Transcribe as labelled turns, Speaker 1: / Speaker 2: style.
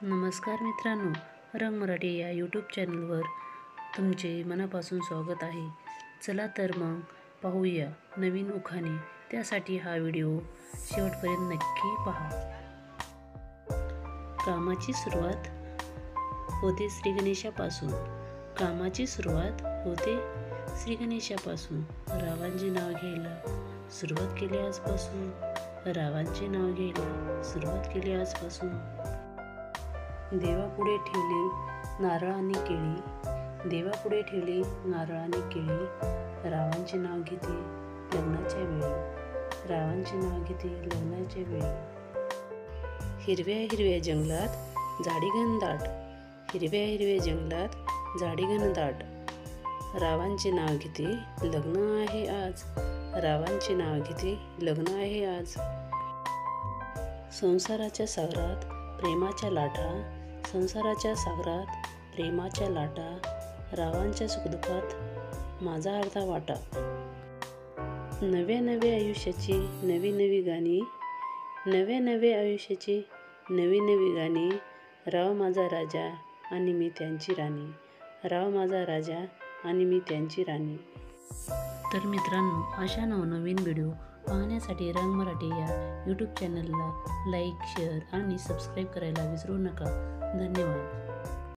Speaker 1: नमस्कार मित्रांनो, रंग मराठी या यूट्यूब चॅनलवर तुमचे मनापासून स्वागत आहे। चला तर मग पाहूया नवीन उखाणे। त्यासाठी हा व्हिडिओ शेवटपर्यंत नक्की पहा। कामाची सुरुवात होते श्री गणेशापासून। कामाची सुरुवात होते श्री गणेशापासून। रावांचे नाव घ्यायला सुरुवात केली आजपासून। रावांचे नाव घ्यायला सुरुवात केली आजपासून। देवापुढे ठेवले नारळ आणि केळी। देवापुढे ठेवले नारळ आणि केळी। रावांचे नाव घेते लग्नाच्या वेळी। रावांचे नाव घेते लग्नाच्या वेळी। हिरव्या हिरव्या जंगलात झाडी घनदाट। हिरव्या हिरव्या जंगलात झाडी घनदाट। रावांचे नाव घेते लग्न आहे आज। रावांचे नाव घेते लग्न आहे आज। संसाराच्या सागरात प्रेमाच्या लाटा। संसाराच्या सागरात प्रेमाच्या लाटा। रावांच्या सुखदुःखात माझा अर्धा वाटा। नव्या नव्या आयुष्याची नवी नवी गाणी। नव्या नव्या आयुष्याची नवी नवी गाणी। राव माझा राजा आणि मी त्यांची राणी। राव माझा राजा आणि मी त्यांची राणी। तर मित्रांनो, अशा नवनवीन व्हिडिओ पाहण्यासाठी रंग मराठी या यूट्यूब चॅनलला लाईक, शेअर आणि सबस्क्राईब करायला विसरू नका। धन्यवाद।